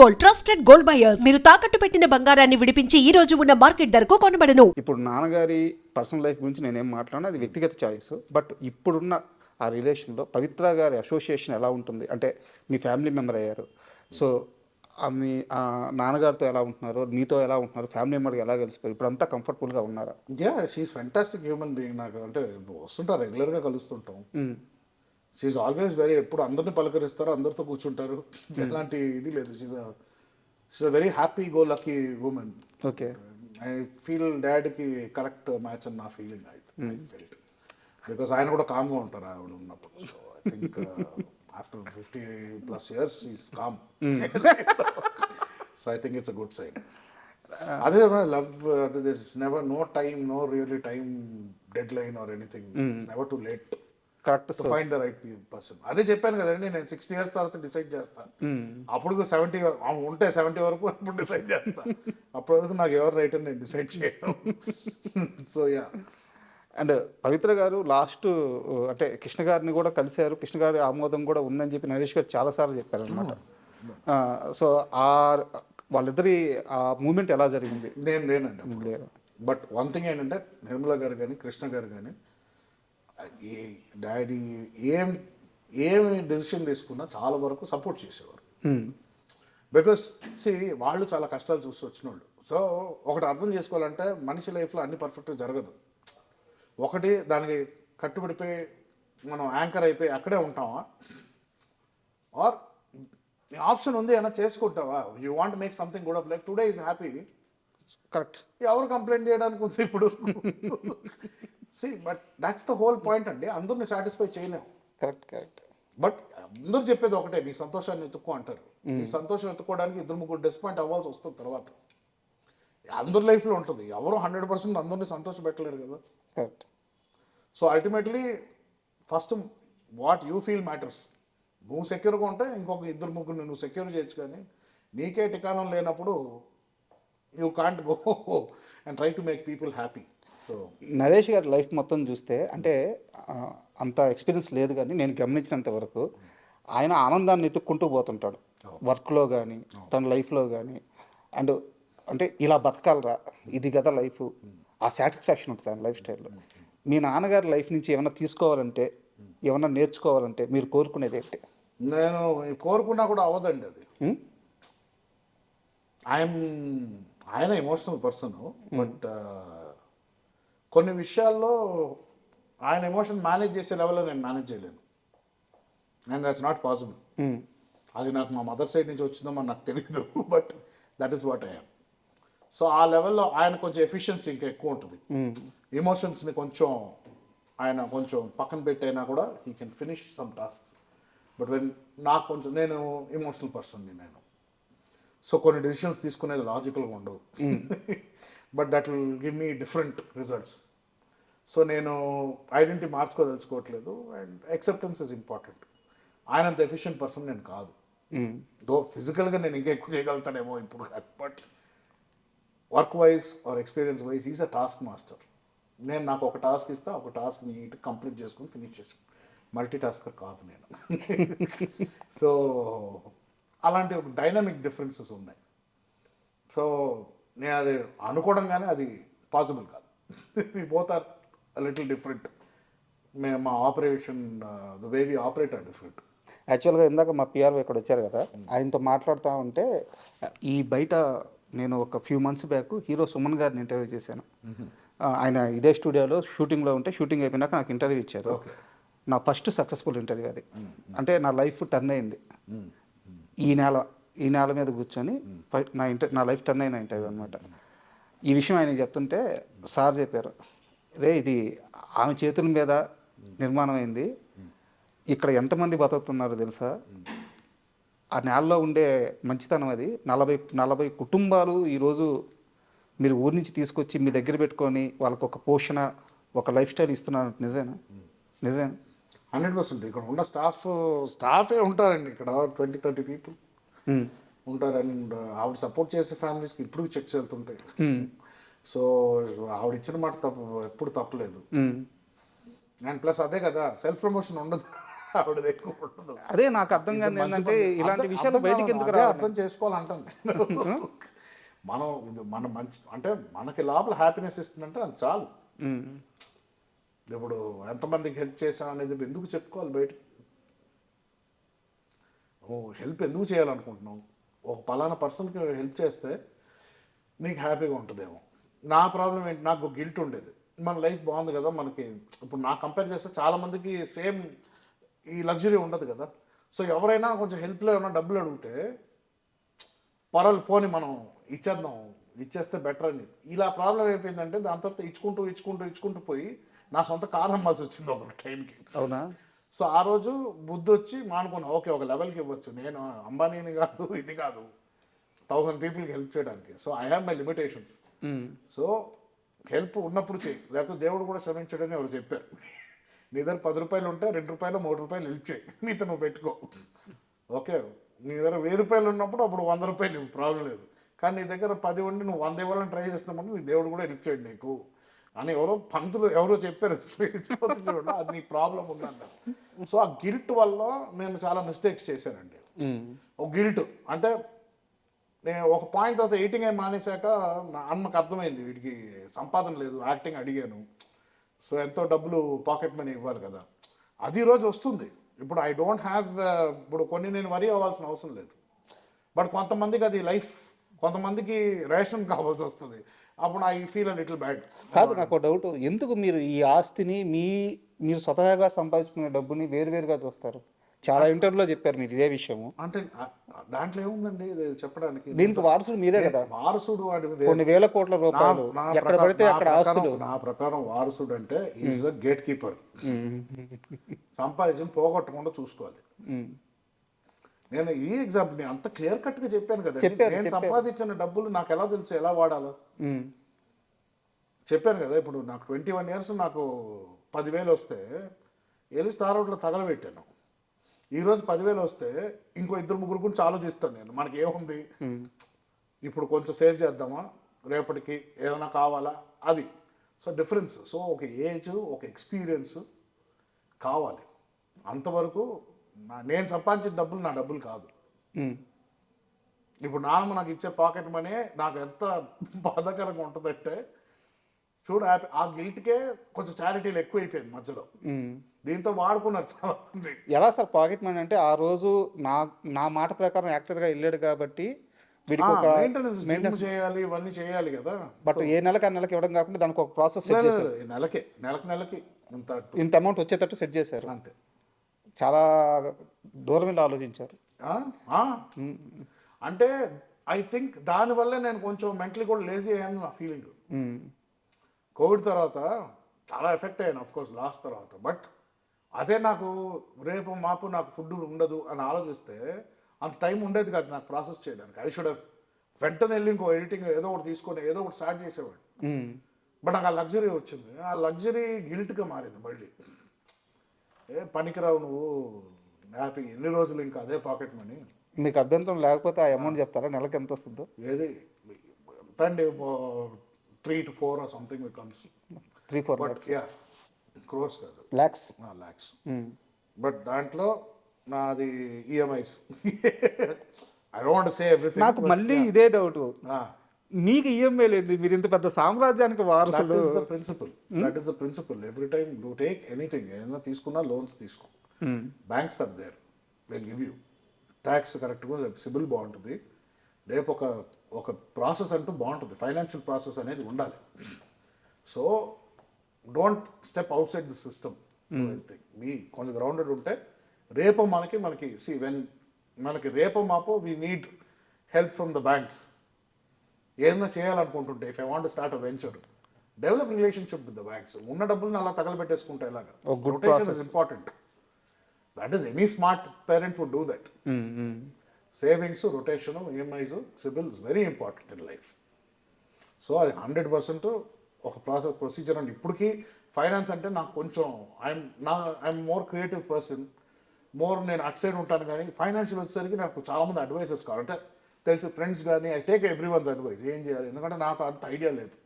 Gold, trusted gold buyers. మీరు తాకట్టు పెట్టిన బంగారాన్ని విడిపించి ఈ రోజు ఉన్న మార్కెట్ ధరకు కొనబడను. ఇప్పుడు నాన్నగారి పర్సనల్ లైఫ్ గురించి నేనేం మాట్లాడినా అది వ్యక్తిగత చాయిస్. బట్ ఇప్పుడున్న ఆ రిలేషన్లో పవిత్ర గారి అసోసియేషన్ ఎలా ఉంటుంది అంటే మీ ఫ్యామిలీ మెంబర్ అయ్యారు. సో మీ నాన్నగారితో ఎలా ఉంటున్నారు, మీతో ఎలా ఉంటున్నారు, ఫ్యామిలీ మెంబర్కి ఎలా కలిసిపోయారు, ఇప్పుడు అంతా కంఫర్టబుల్గా ఉన్నారా? She's fantastic human being. నాకు అంటే వస్తుంటారు, రెగ్యులర్గా కలుస్తుంటాం. షీఈస్ ఆల్వేస్ వెరీ, ఎప్పుడు అందరిని పలకరిస్తారు, అందరితో కూర్చుంటారు. ఎలాంటి ఇది లేదు. She is a very happy go lucky woman. Okay, I feel డాడ్కి కరెక్ట్ మ్యాచ్ అని నా ఫీలింగ్. ఐ ఫెల్ట్ బికాస్ ఆయన కూడా కామ్గా ఉంటారు ఆవిడ ఉన్నప్పుడు. So I think after 50+ years is calm. So I think it's a good sign. అదే love, this never no time, no really time deadline or anything. Never too late correct to find the right person. అదే చెప్పాను కదండి, నేను 60 years తర్వాత decide చేస్తాను. అప్పుడు 70 ఉంటే 70 వరకు అప్పుడు డిసైడ్ చేస్తాను. అప్పటి వరకు నాకు ఎవరు రైట్ అని నేను డిసైడ్ చేయను. So yeah. అండ్ పవిత్ర గారు లాస్ట్ అంటే కృష్ణ గారిని కూడా కలిశారు, కృష్ణ గారి ఆమోదం కూడా ఉందని చెప్పి నరేష్ గారు చాలాసార్లు చెప్పారు అనమాట. సో వాళ్ళిద్దరి ఆ మూమెంట్ ఎలా జరిగింది? నేను లేనండి. బట్ వన్ థింగ్ ఏంటంటే నిర్మలా గారు కానీ కృష్ణ గారు కానీ డాడీ ఏమి డెసిషన్ తీసుకున్నా చాలా వరకు సపోర్ట్ చేసేవారు. బికాస్ వాళ్ళు చాలా కష్టాలు చూసి వచ్చిన వాళ్ళు. సో ఒకటి అర్థం చేసుకోవాలంటే మనిషి లైఫ్లో అన్ని పర్ఫెక్ట్గా జరగదు. ఒకటి దానికి కట్టుబడిపోయి మనం యాంకర్ అయిపోయి అక్కడే ఉంటావా, ఆర్ ఆప్షన్ ఉంది ఏమైనా చేసుకుంటావా. You want make something good of life. Today is happy. Correct. ఎవరు కంప్లైంట్ చేయడానికి ఉంది ఇప్పుడు? But that's the whole point అండి. అందరిని సాటిస్ఫై చేయలేము. కరెక్ట్. బట్ అందరూ చెప్పేది ఒకటే, నీ సంతోషాన్ని ఎత్తుక్కో అంటారు. నీ సంతోషం ఎత్తుకోవడానికి 2-3 డిసప్పాయింట్ అవ్వాల్సి వస్తుంది తర్వాత. అందరి లైఫ్లో ఉంటుంది. ఎవరు 100% అందరినీ సంతోష పెట్టలేరు కదా. Correct. So ultimately first what you feel matters. నువ్వు సెక్యూర్గా ఉంటే ఇంకొక 2-3 నువ్వు సెక్యూర్ చేయొచ్చు, కానీ నీకే టికానం లేనప్పుడు you can't go and try to make people happy. So Naresh గారి లైఫ్ మొత్తం చూస్తే అంటే అంత ఎక్స్పీరియన్స్ లేదు, కానీ నేను గమనించినంత వరకు ఆయన ఆనందాన్ని ఎత్తుక్కుంటూ పోతుంటాడు వర్క్లో కానీ తన లైఫ్లో కానీ. అండ్ అంటే ఇలా బతకాలరా, ఇది కదా లైఫ్, ఆ సాటిస్ఫాక్షన్ ఉంటుంది ఆయన లైఫ్ స్టైల్లో. మీ నాన్నగారి లైఫ్ నుంచి ఏమైనా తీసుకోవాలంటే, ఏమైనా నేర్చుకోవాలంటే మీరు కోరుకునేది ఏంటి? నేను కోరుకున్నా కూడా అవ్వదండి అది. ఆయన ఎమోషనల్ పర్సన్. బట్ కొన్ని విషయాల్లో ఆయన ఎమోషన్ మేనేజ్ చేసే లెవెల్లో నేను మేనేజ్ చేయలేను. And that's not possible. అది నాకు మా మదర్ సైడ్ నుంచి వచ్చిందో మరి నాకు తెలియదు. But that is what I am. So ఆ లెవెల్లో ఆయన కొంచెం ఎఫిషియన్సీ ఇంకా ఎక్కువ ఉంటుంది. ఎమోషన్స్ని ఆయన కొంచెం పక్కన పెట్టైనా కూడా he can finish some tasks. But నాకు కొంచెం, నేను ఎమోషనల్ పర్సన్ని నేను. సో కొన్ని డెసిషన్స్ తీసుకునేది లాజికల్గా ఉండవు. But that will give me different results. So నేను ఐడెంటిటీ మార్చుకోదలుచుకోవట్లేదు. And acceptance is important. ఆయనంత ఎఫిషియెంట్ పర్సన్ నేను కాదు. దో ఫిజికల్గా నేను ఇంకా ఎక్కువ చేయగలుగుతానేమో ఇప్పుడు, but work wise or experience wise is a task master. నాకు ఒక టాస్క్ ఇస్తా, ఒక టాస్క్ నీట్ కంప్లీట్ చేసుకొని ఫినిష్ చేసాను. మల్టీ టాస్కర్ కాదు నేను. సో అలాంటి ఒక డైనమిక్ డిఫరెన్సెస్ ఉన్నాయి. సో నేను అది అనుకోవడం కానీ అది పాసిబుల్ కాదు. Both are little different. మా operation, the way we operate are different. యాక్చువల్గా ఇందాక మా పిఆర్ఓ ఇక్కడ వచ్చారు కదా, ఆయనతో మాట్లాడుతూ ఉంటే ఈ బయట నేను ఒక few months back hero Suman గారిని ఇంటర్వ్యూ చేశాను. ఆయన ఇదే స్టూడియోలో షూటింగ్లో ఉంటే, షూటింగ్ అయిపోయినాక నాకు ఇంటర్వ్యూ ఇచ్చారు. నా ఫస్ట్ సక్సెస్ఫుల్ ఇంటర్వ్యూ అది. అంటే నా లైఫ్ టర్న్ అయింది. ఈ నేల మీద కూర్చొని నా లైఫ్ టర్న్ అయిన ఇంటర్వ్యూ అనమాట. ఈ విషయం ఆయన చెప్తుంటే సార్ చెప్పారు, ఇది ఆమె చేతుల మీద నిర్మాణం అయింది, ఇక్కడ ఎంతమంది బతుకుతున్నారో తెలుసా, ఆ నేలలో ఉండే మంచితనం అది. 40 కుటుంబాలు ఈరోజు మీరు ఊరి నుంచి తీసుకొచ్చి మీ దగ్గర పెట్టుకొని వాళ్ళకు ఒక పోషణ, ఒక లైఫ్ స్టైల్ ఇస్తున్నారు. నిజమేనా? 100%. ఇక్కడ ఉన్న స్టాఫే ఉంటారండి. ఇక్కడ 20-30 పీపుల్ ఉంటారు. అండ్ ఆవిడ సపోర్ట్ చేసే ఫ్యామిలీస్కి ఇప్పుడు చెక్స్ వెళ్తుంటాయి. సో ఆవిడ ఇచ్చిన మాట ఎప్పుడు తప్పలేదు. అండ్ ప్లస్ అదే కదా, సెల్ఫ్ ప్రమోషన్ ఉండదు. ఆవిడది ఎక్కువ ఉండదు. అదే నాకు అర్థం కాదు ఇది మంచి ఏంటంటే పని. ఇలాంటి అర్థం- విషయాలు అర్థం బయటికి కాదు, ఎందుకు అదే రావాలి? అర్థం చేసుకోవాలంటాను నేను. మనం ఇది మన మంచి అంటే మనకి లోపల హ్యాపీనెస్ ఇస్తుందంటే అది చాలు. ఉమ్. ఇప్పుడు ఎంతమందికి హెల్ప్ చేసాం అనేది ఎందుకు చెప్పుకోవాలి బయటికి? నువ్వు హెల్ప్ ఎందుకు చేయాలనుకుంటున్నావు? ఒక పలానా పర్సన్కి హెల్ప్ చేస్తే నీకు హ్యాపీగా ఉంటుందేమో. నా ప్రాబ్లం ఏంటి, నాకు గిల్ట్ ఉండేది. మన లైఫ్ బాగుంది కదా మనకి. ఇప్పుడు నా కంపేర్ చేస్తే చాలామందికి సేమ్ ఈ లగ్జరీ ఉండదు కదా. సో ఎవరైనా కొంచెం హెల్ప్లో ఏమైనా డబ్బులు అడిగితే పర్వాలేదు పోని మనం ఇచ్చేస్తే బెటర్ అని. ఇలా ప్రాబ్లం అయిపోయిందంటే దాని తర్వాత ఇచ్చుకుంటూ పోయి నా సొంత కారు అమ్మాల్సి వచ్చింది ఒక టైంకి. అవునా? సో ఆ రోజు బుద్ధి వచ్చి మానుకున్నా, ఓకే ఒక లెవెల్కి ఇవ్వచ్చు, నేను అంబానీని కాదు ఇది కాదు 1000 పీపుల్కి హెల్ప్ చేయడానికి. So I have my limitations. So help ఉన్నప్పుడు చేయి, లేకపోతే దేవుడు కూడా శ్రమించడని ఎవరు చెప్పారు. నీ దగ్గర 10 రూపాయలు ఉంటే 2 రూపాయలు 3 రూపాయలు హెల్ప్ చేయి, నీతో నువ్వు పెట్టుకో. ఓకే, నీ దగ్గర 1000 రూపాయలు ఉన్నప్పుడు అప్పుడు 100 రూపాయలు ఇవ్వు, ప్రాబ్లం లేదు. కానీ నీ దగ్గర 10 ఉండి నువ్వు 100 ఇవ్వాలని ట్రై చేస్తున్నప్పుడు నీ దేవుడు కూడా హెల్ప్ చేయడు నీకు అని పంతులు ఎవరో చెప్పారు. చూడండి, అది నీ ప్రాబ్లం ఉందన్నారు. సో ఆ గిల్ట్ వల్ల నేను చాలా మిస్టేక్స్ చేశానండి. ఒక గిల్ట్ అంటే నేను ఒక పాయింట్ తర్వాత ఎయిటింగ్ అయి మానేశాక నా అమ్మకి అర్థమైంది వీడికి సంపాదన లేదు, యాక్టింగ్ అడిగాను. సో ఎంతో డబ్బులు పాకెట్ మనీ ఇవ్వాలి కదా, అది ఈరోజు వస్తుంది. ఇప్పుడు ఐ డోంట్ హ్యావ్ ఇప్పుడు కొన్ని నేను వరీ అవ్వాల్సిన అవసరం లేదు. బట్ కొంతమందికి అది లైఫ్, కొంతమందికి రేషన్ కావాల్సి వస్తుంది. అప్పుడు I feel a little bad. కాదు, నాకు డౌట్, ఎందుకు మీరు ఈ ఆస్తిని మీరు స్వతహాగా సంపాదించుకునే డబ్బుని వేరువేరుగా చూస్తారు? చాలా ఇంటర్వ్యూలో చెప్పారు మీరు ఇదే విషయము. అంటే దాంట్లో ఏముందండి ఇది చెప్పడానికి? దీనికి వారసుడు మీరే కదా. వారసుడు వాడి కొన్ని వేల కోట్ల రూపాయలు ఎక్కడ పడితే అక్కడ ఆస్తులు. నా ప్రకారం వారసుడు అంటే ఈజ్ అ గేట్ కీపర్. సంపాదించి పోగొట్టకుండా చూసుకోవాలి. నేను ఈ ఎగ్జాంపుల్ నేను అంత క్లియర్ కట్ గా చెప్పాను కదా. నేను సంపాదించిన డబ్బులు నాకు ఎలా తెలుసు ఎలా వాడాలో చెప్పాను కదా. ఇప్పుడు నాకు 21 years నాకు 10,000 వస్తే వెళ్ళి స్టార్ అవుట్లో తగలబెట్టాను. ఈరోజు 10,000 వస్తే ఇంకో 2-3 గురించి ఆలోచిస్తాను నేను. మనకి ఏముంది ఇప్పుడు, కొంచెం సేవ్ చేద్దామా, రేపటికి ఏమైనా కావాలా, అది. So difference. సో ఒక ఏజ్, ఒక ఎక్స్పీరియన్స్ కావాలి. అంతవరకు నేను సంపాదించిన డబ్బులు నా డబ్బులు కాదు. ఇప్పుడు నాన్న నాకు ఇచ్చే పాకెట్ మనీ నాకు ఎంత బాధాకరంగా ఉంటుందంటే చూడు, ఆ గిల్ట్కే కొంచెం చారిటీలు ఎక్కువ అయిపోయింది మధ్యలో. దీంతో వాడుకున్నారు చాలా మంది. ఎలా సార్ పాకెట్ మనీ అంటే, ఆ రోజు నా మాట ప్రకారం యాక్టర్గా వెళ్ళాడు కాబట్టి వీడికి ఒక మెయింటెనెన్స్ చేయాలి, ఇవన్నీ చేయాలి కదా. బట్ ఏ నెలకి ఆ నెలకి ఇవ్వడం కాకుండా దానికి ఒక ప్రాసెస్ నెలకి ఇంత అమౌంట్ వచ్చేటట్టు సెట్ చేశారు. అంతే. చాలా దూరం వెళ్ళి ఆలోచించారు. అంటే ఐ థింక్ దానివల్ల నేను కొంచెం మెంటలీ కూడా లేజీ అయ్యాను నా ఫీలింగ్. కోవిడ్ తర్వాత చాలా ఎఫెక్ట్ అయ్యాను అఫ్కోర్స్ లాస్ట్ తర్వాత. బట్ అదే నాకు రేపు మాపు నాకు ఫుడ్ ఉండదు అని ఆలోచిస్తే అంత టైం ఉండేది కాదు నాకు ప్రాసెస్ చేయడానికి. ఐ షుడ్ హ్యావ్ వెంటనే వెళ్ళి ఇంకో ఎడిటింగ్ ఏదో ఒకటి తీసుకొని ఏదో ఒకటి స్టార్ట్ చేసేవాడు. బట్ నాకు ఆ లగ్జరీ వచ్చింది. ఆ లగ్జరీ గిల్ట్గా మారింది మళ్ళీ. పనికిరావు నువ్వు, హ్యాపీ ఎన్ని రోజులు ఇంకా అదే పాకెట్ మనీ. మీకు అభ్యంతరం లేకపోతే ఆ అమౌంట్ చెప్తారా, నెలకి ఎంత వస్తుందో? ఏది అండి 3 to 4 or something becomes 3-4 lakhs. Yeah, crores కాదు, lakhs. బట్ దాంట్లో నాది EMIs. I don't say everything. నాకు మళ్ళీ ఇదే డౌట్, మీకు ఈఎంఐ లేదు, మీరు ఇంత పెద్ద సామ్రాజ్యానికి వారసులు. That is the principle. Every time do take anything, ఏదైనా తీసుకున్నా లోన్స్ తీసుకో. Banks are there, will give you. Tax కరెక్ట్గా, సిబిల్ బాగుంటుంది, రేపు ఒక ప్రాసెస్ అంటూ బాగుంటుంది. ఫైనాన్షియల్ ప్రాసెస్ అనేది ఉండాలి. So don't step outside the system. మీ కొంచెం గ్రౌండెడ్ ఉంటే రేపు మనకి వెన్ మనకి రేపు మాపో we need help from the banks. ఏదైనా చేయాలనుకుంటుంటే, if I want start a venture, develop relationship with the banks. ఉన్న డబ్బులను అలా తగలబెట్టేసుకుంటే ఎలాగా? Rotation is important. That is any smart parent would do that. Savings, rotation, EMIs, CIBIL is very important in life. So అది 100% ఒక procedure అండి. ఇప్పటికీ finance అంటే నాకు కొంచెం ఐఎమ్ మోర్ క్రియేటివ్ పర్సన్, నేను అట్ సైడ్ ఉంటాను. కానీ ఫైనాన్షియల్ వచ్చేసరికి నాకు చాలామంది అడ్వైసెస్ కావాలంటే తెలిసి ఫ్రెండ్స్ కానీ I take every once advice ఏం చేయాలి, ఎందుకంటే నాకు అంత ఐడియా లేదు.